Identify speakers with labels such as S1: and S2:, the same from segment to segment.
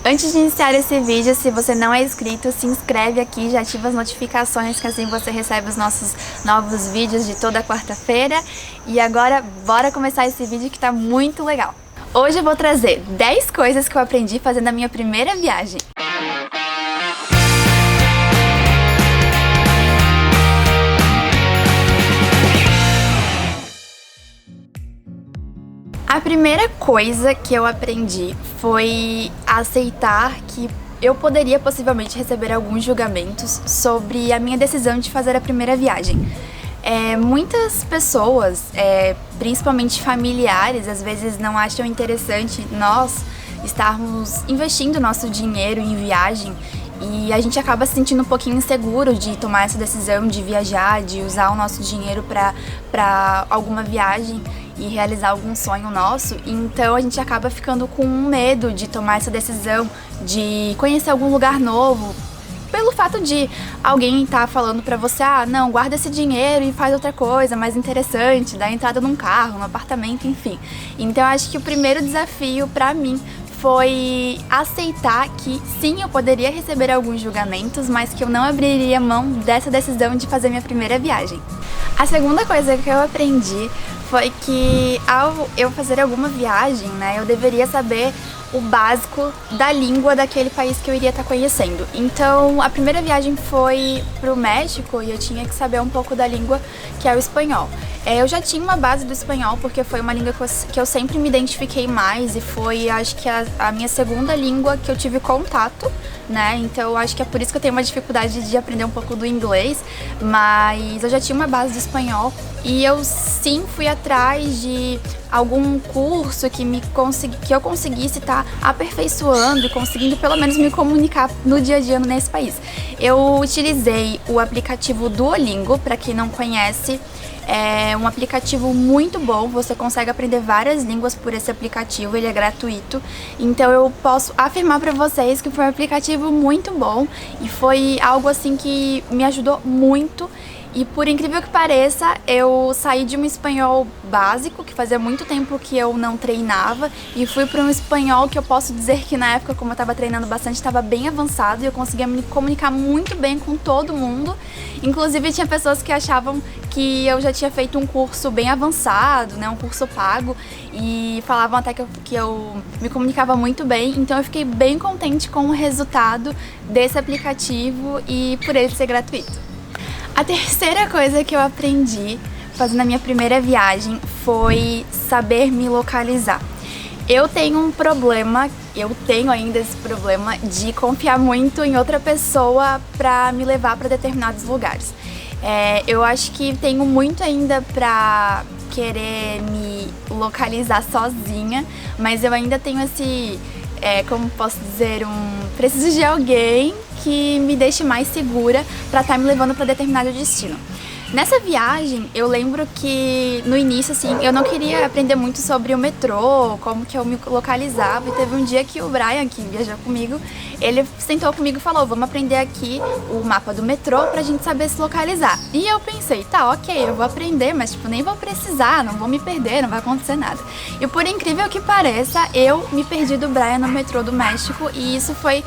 S1: Antes de iniciar esse vídeo, se você não é inscrito, se inscreve aqui, já ativa as notificações, que assim você recebe os nossos novos vídeos de toda quarta-feira. E agora, bora começar esse vídeo que tá muito legal. Hoje eu vou trazer 10 coisas que eu aprendi fazendo a minha primeira viagem. A primeira coisa que eu aprendi foi aceitar que eu poderia possivelmente receber alguns julgamentos sobre a minha decisão de fazer a primeira viagem. Muitas pessoas, principalmente familiares, às vezes não acham interessante nós estarmos investindo nosso dinheiro em viagem e a gente acaba se sentindo um pouquinho inseguro de tomar essa decisão de viajar, de usar o nosso dinheiro para alguma viagem e realizar algum sonho nosso. Então a gente acaba ficando com medo de tomar essa decisão, de conhecer algum lugar novo, pelo fato de alguém estar falando pra você, não, guarda esse dinheiro e faz outra coisa mais interessante, dá entrada num carro, num apartamento, enfim. Então eu acho que o primeiro desafio pra mim foi aceitar que sim, eu poderia receber alguns julgamentos, mas que eu não abriria mão dessa decisão de fazer minha primeira viagem. A segunda coisa que eu aprendi foi que ao eu fazer alguma viagem, eu deveria saber o básico da língua daquele país que eu iria estar conhecendo. Então, a primeira viagem foi pro México e eu tinha que saber um pouco da língua, que é o espanhol. Eu já tinha uma base do espanhol porque foi uma língua que eu sempre me identifiquei mais e foi, acho que, a minha segunda língua que eu tive contato, Então, eu acho que é por isso que eu tenho uma dificuldade de aprender um pouco do inglês, mas eu já tinha uma base do espanhol e eu sim fui atrás de algum curso que eu conseguisse estar aperfeiçoando e conseguindo pelo menos me comunicar no dia a dia nesse país. Eu utilizei o aplicativo Duolingo, para quem não conhece. É um aplicativo muito bom, você consegue aprender várias línguas por esse aplicativo, ele é gratuito. Então eu posso afirmar pra vocês que foi um aplicativo muito bom e foi algo assim que me ajudou muito. E por incrível que pareça, eu saí de um espanhol básico, que fazia muito tempo que eu não treinava, e fui para um espanhol que eu posso dizer que na época, como eu estava treinando bastante, estava bem avançado e eu conseguia me comunicar muito bem com todo mundo. Inclusive tinha pessoas que achavam que eu já tinha feito um curso bem avançado, um curso pago, e falavam até que eu me comunicava muito bem. Então eu fiquei bem contente com o resultado desse aplicativo e por ele ser gratuito. A terceira coisa que eu aprendi fazendo a minha primeira viagem foi saber me localizar. Eu tenho ainda esse problema de confiar muito em outra pessoa para me levar para determinados lugares. Eu acho que tenho muito ainda para querer me localizar sozinha, mas eu ainda tenho esse, como posso dizer, preciso de alguém que me deixe mais segura para estar me levando para determinado destino. Nessa viagem, eu lembro que no início, eu não queria aprender muito sobre o metrô, como que eu me localizava, e teve um dia que o Brian, que viajou comigo, ele sentou comigo e falou, vamos aprender aqui o mapa do metrô pra gente saber se localizar. E eu pensei, tá, ok, eu vou aprender, mas nem vou precisar, não vou me perder, não vai acontecer nada. E por incrível que pareça, eu me perdi do Brian no metrô do México, e isso foi,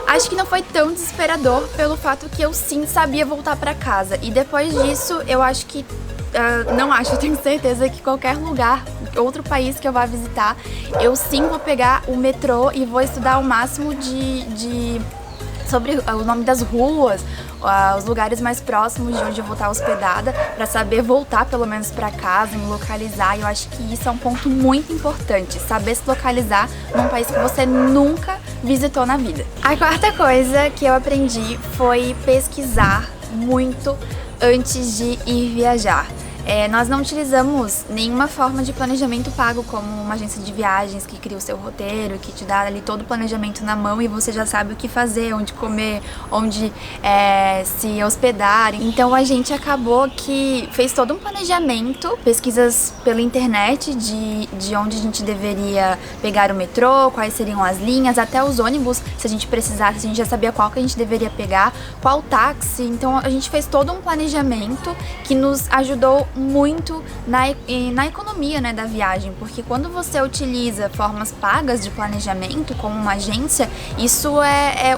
S1: acho que não foi tão desesperador pelo fato que eu sim sabia voltar pra casa. E depois disso, eu acho que, eu tenho certeza que qualquer lugar, outro país que eu vá visitar, eu sim vou pegar o metrô e vou estudar o máximo sobre o nome das ruas, os lugares mais próximos de onde eu vou estar hospedada, para saber voltar pelo menos para casa, me localizar. E eu acho que isso é um ponto muito importante, saber se localizar num país que você nunca visitou na vida. A quarta coisa que eu aprendi foi pesquisar muito antes de ir viajar. Nós não utilizamos nenhuma forma de planejamento pago, como uma agência de viagens que cria o seu roteiro, que te dá ali todo o planejamento na mão e você já sabe o que fazer, onde comer, onde se hospedar. Então a gente acabou que fez todo um planejamento, pesquisas pela internet de onde a gente deveria pegar o metrô, quais seriam as linhas, até os ônibus, se a gente precisasse, a gente já sabia qual que a gente deveria pegar, qual táxi. Então a gente fez todo um planejamento que nos ajudou muito na economia, né, da viagem, porque quando você utiliza formas pagas de planejamento, como uma agência, isso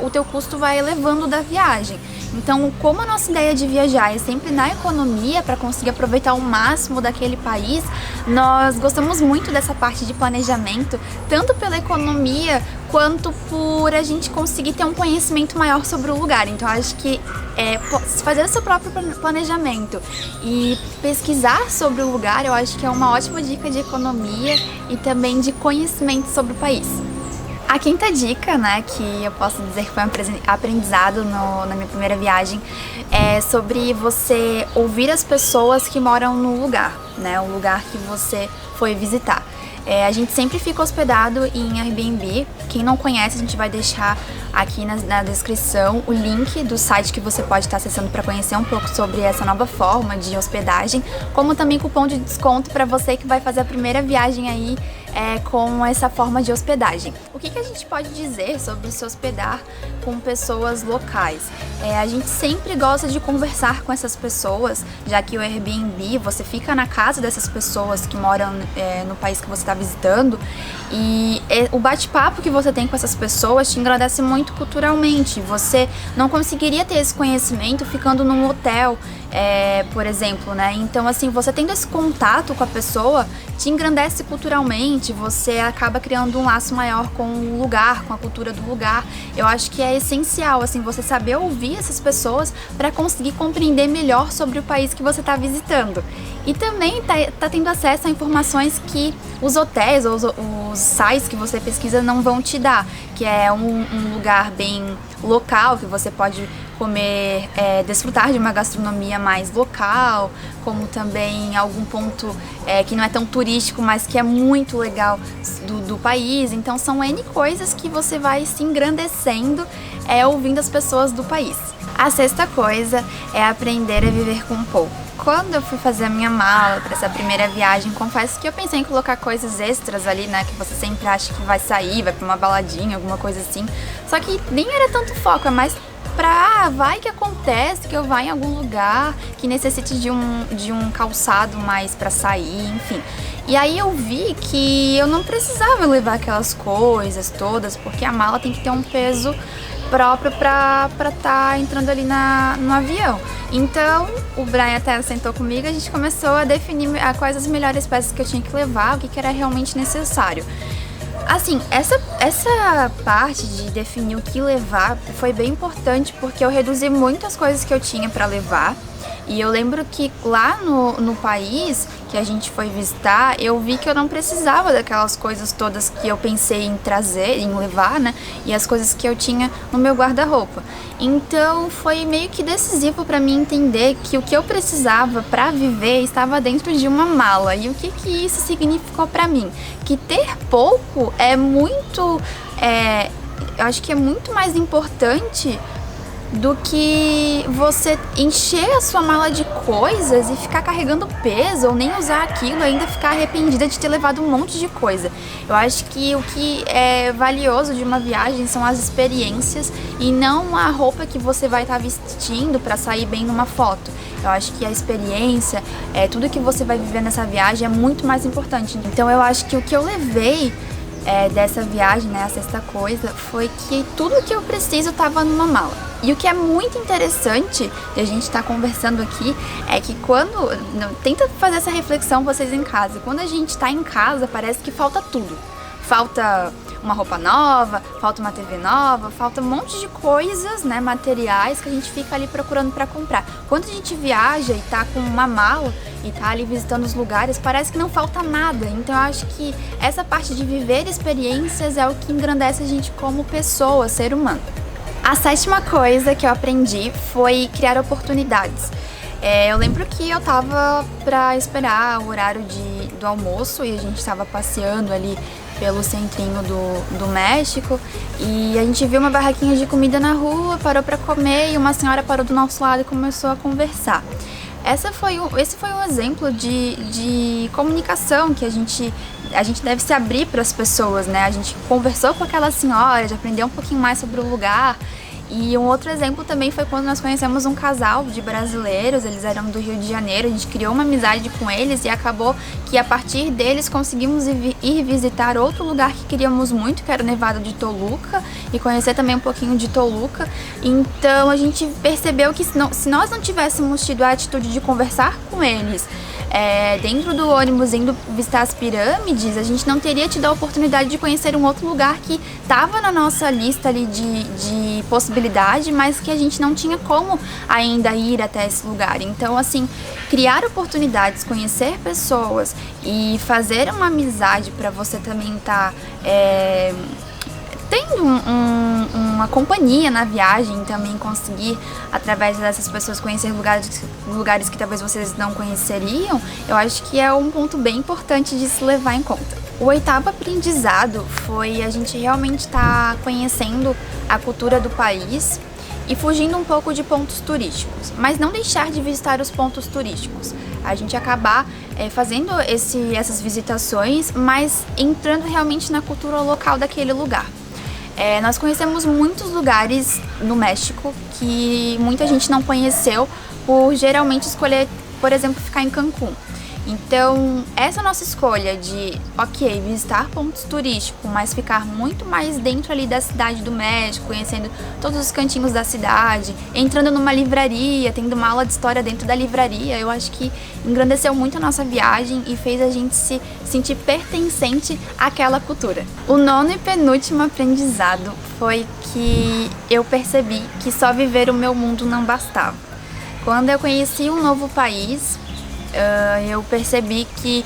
S1: o teu custo vai elevando da viagem. Então, como a nossa ideia de viajar é sempre na economia, para conseguir aproveitar o máximo daquele país, nós gostamos muito dessa parte de planejamento, tanto pela economia quanto por a gente conseguir ter um conhecimento maior sobre o lugar. Então, acho que fazer o seu próprio planejamento e pesquisar sobre o lugar, eu acho que é uma ótima dica de economia e também de conhecimento sobre o país. A quinta dica, né, que eu posso dizer que foi um aprendizado na minha primeira viagem, é sobre você ouvir as pessoas que moram no lugar, né, o lugar que você foi visitar. A gente sempre fica hospedado em Airbnb. Quem não conhece, a gente vai deixar aqui na descrição o link do site que você pode estar acessando para conhecer um pouco sobre essa nova forma de hospedagem, como também cupom de desconto para você que vai fazer a primeira viagem aí com essa forma de hospedagem. O que a gente pode dizer sobre se hospedar com pessoas locais? A gente sempre gosta de conversar com essas pessoas, já que o Airbnb, você fica na casa dessas pessoas que moram no país que você está visitando, e o bate-papo que você tem com essas pessoas te engrandece muito culturalmente. Você não conseguiria ter esse conhecimento ficando num hotel, por exemplo, né? Então, assim, você tendo esse contato com a pessoa te engrandece culturalmente, você acaba criando um laço maior com o lugar, com a cultura do lugar. Eu acho que é essencial, assim, você saber ouvir essas pessoas para conseguir compreender melhor sobre o país que você está visitando. E também tá tendo acesso a informações que os hotéis ou os sites que você pesquisa não vão te dar, que é um lugar bem local, que você pode comer, desfrutar de uma gastronomia mais local, como também algum ponto que não é tão turístico, mas que é muito legal do país. Então são N coisas que você vai se engrandecendo ouvindo as pessoas do país. A sexta coisa é aprender a viver com pouco. Quando eu fui fazer a minha mala para essa primeira viagem, confesso que eu pensei em colocar coisas extras ali, né, que você sempre acha que vai sair, vai pra uma baladinha, alguma coisa assim. Só que nem era tanto foco, é mais vai que acontece que eu vá em algum lugar que necessite de um calçado mais pra sair, enfim. E aí eu vi que eu não precisava levar aquelas coisas todas, porque a mala tem que ter um peso próprio pra tá entrando ali no avião. Então, o Brian até sentou comigo, a gente começou a definir quais as melhores peças que eu tinha que levar, o que era realmente necessário. Assim, essa parte de definir o que levar foi bem importante, porque eu reduzi muito as coisas que eu tinha para levar. E eu lembro que lá no país que a gente foi visitar, eu vi que eu não precisava daquelas coisas todas que eu pensei em trazer, em levar, né? E as coisas que eu tinha no meu guarda-roupa. Então foi meio que decisivo para mim entender que o que eu precisava para viver estava dentro de uma mala. E o que isso significou para mim? Que ter pouco é muito... eu acho que é muito mais importante do que você encher a sua mala de coisas e ficar carregando peso ou nem usar aquilo e ainda ficar arrependida de ter levado um monte de coisa. Eu acho que o que é valioso de uma viagem são as experiências e não a roupa que você vai estar vestindo para sair bem numa foto. Eu acho que a experiência, tudo que você vai viver nessa viagem é muito mais importante. Então eu acho que o que eu levei dessa viagem, né, a sexta coisa, foi que tudo que eu preciso estava numa mala. E o que é muito interessante de a gente estar conversando aqui é que tenta fazer essa reflexão vocês em casa. Quando a gente está em casa, parece que falta tudo. Falta uma roupa nova, falta uma TV nova, falta um monte de coisas, né, materiais que a gente fica ali procurando para comprar. Quando a gente viaja e tá com uma mala e tá ali visitando os lugares, parece que não falta nada. Então eu acho que essa parte de viver experiências é o que engrandece a gente como pessoa, ser humano. A sétima coisa que eu aprendi foi criar oportunidades. Eu lembro que eu tava pra esperar o horário do almoço e a gente tava passeando ali pelo centrinho do México e a gente viu uma barraquinha de comida na rua, parou pra comer e uma senhora parou do nosso lado e começou a conversar. Esse foi um exemplo de comunicação que a gente deve se abrir para as pessoas, né? A gente conversou com aquela senhora, de aprender um pouquinho mais sobre o lugar E um outro exemplo também foi quando nós conhecemos um casal de brasileiros, eles eram do Rio de Janeiro, a gente criou uma amizade com eles e acabou que a partir deles conseguimos ir visitar outro lugar que queríamos muito, que era o Nevado de Toluca, e conhecer também um pouquinho de Toluca. Então a gente percebeu que se nós não tivéssemos tido a atitude de conversar com eles, dentro do ônibus indo visitar as pirâmides, a gente não teria tido a oportunidade de conhecer um outro lugar que estava na nossa lista ali de possibilidade, mas que a gente não tinha como ainda ir até esse lugar. Então, assim, criar oportunidades, conhecer pessoas e fazer uma amizade para você também estar tendo uma companhia na viagem e também conseguir, através dessas pessoas, conhecer lugares que talvez vocês não conheceriam, eu acho que é um ponto bem importante de se levar em conta. O oitavo aprendizado foi a gente realmente estar conhecendo a cultura do país e fugindo um pouco de pontos turísticos, mas não deixar de visitar os pontos turísticos. A gente acabar fazendo essas visitações, mas entrando realmente na cultura local daquele lugar. Nós conhecemos muitos lugares no México que muita gente não conheceu por geralmente escolher, por exemplo, ficar em Cancún. Então, essa nossa escolha de, visitar pontos turísticos, mas ficar muito mais dentro ali da cidade do México, conhecendo todos os cantinhos da cidade, entrando numa livraria, tendo uma aula de história dentro da livraria, eu acho que engrandeceu muito a nossa viagem e fez a gente se sentir pertencente àquela cultura. O nono e penúltimo aprendizado foi que eu percebi que só viver o meu mundo não bastava. Quando eu conheci um novo país, eu percebi que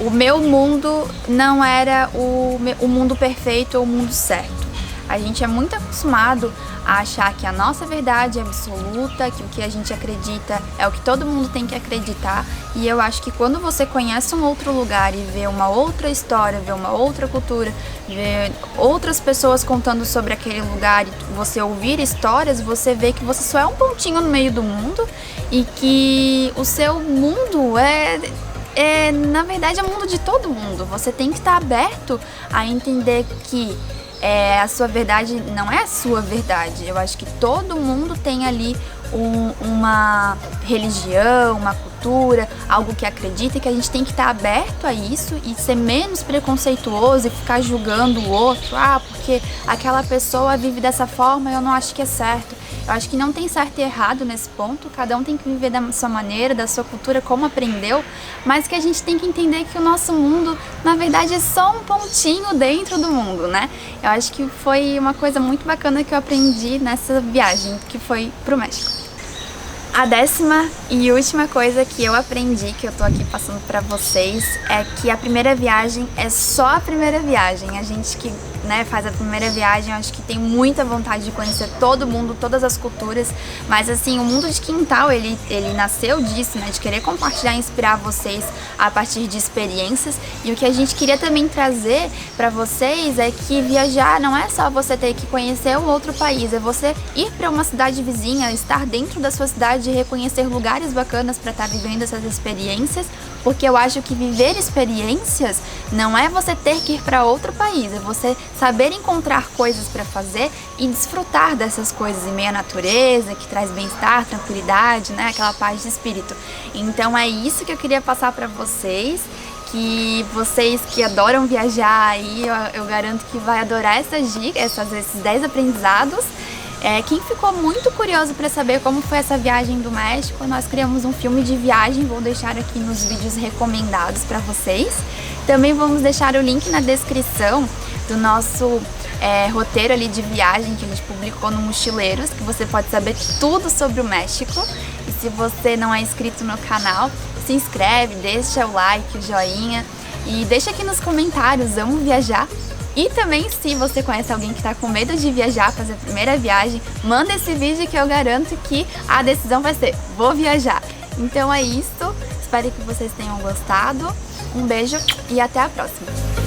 S1: o meu mundo não era o mundo perfeito ou o mundo certo. A gente é muito acostumado a achar que a nossa verdade é absoluta, que o que a gente acredita é o que todo mundo tem que acreditar. E eu acho que quando você conhece um outro lugar e vê uma outra história, vê uma outra cultura, vê outras pessoas contando sobre aquele lugar e você ouvir histórias, você vê que você só é um pontinho no meio do mundo e que o seu mundo na verdade, é o mundo de todo mundo. Você tem que estar aberto a entender que a sua verdade não é a sua verdade. Eu acho que todo mundo tem ali uma religião, uma cultura, algo que acredita, e que a gente tem que estar aberto a isso e ser menos preconceituoso e ficar julgando o outro. Porque aquela pessoa vive dessa forma, eu não acho que é certo. Eu acho que não tem certo e errado nesse ponto, cada um tem que viver da sua maneira, da sua cultura, como aprendeu, mas que a gente tem que entender que o nosso mundo, na verdade, é só um pontinho dentro do mundo, né? Eu acho que foi uma coisa muito bacana que eu aprendi nessa viagem, que foi pro México. A 10ª e última coisa que eu aprendi, que eu tô aqui passando pra vocês, é que a primeira viagem é só a primeira viagem. A gente que faz a primeira viagem, eu acho que tem muita vontade de conhecer todo mundo, todas as culturas, mas assim, o Mundo de Quintal, ele nasceu disso, de querer compartilhar e inspirar vocês a partir de experiências, e o que a gente queria também trazer pra vocês é que viajar não é só você ter que conhecer um outro país, é você ir pra uma cidade vizinha, estar dentro da sua cidade e reconhecer lugares bacanas pra estar vivendo essas experiências, porque eu acho que viver experiências não é você ter que ir pra outro país, é você saber encontrar coisas para fazer e desfrutar dessas coisas em meio à natureza, que traz bem-estar, tranquilidade, aquela paz de espírito. Então é isso que eu queria passar para vocês, que vocês que adoram viajar aí, eu garanto que vai adorar essas dicas, esses 10 aprendizados. Quem ficou muito curioso para saber como foi essa viagem do México, nós criamos um filme de viagem, vou deixar aqui nos vídeos recomendados para vocês. Também vamos deixar o link na descrição do nosso roteiro ali de viagem que a gente publicou no Mochileiros, que você pode saber tudo sobre o México. E se você não é inscrito no canal, se inscreve, deixa o like, o joinha e deixa aqui nos comentários, amo viajar. E também, se você conhece alguém que está com medo de viajar, fazer a primeira viagem, manda esse vídeo que eu garanto que a decisão vai ser: vou viajar. Então é isso, espero que vocês tenham gostado. Um beijo e até a próxima!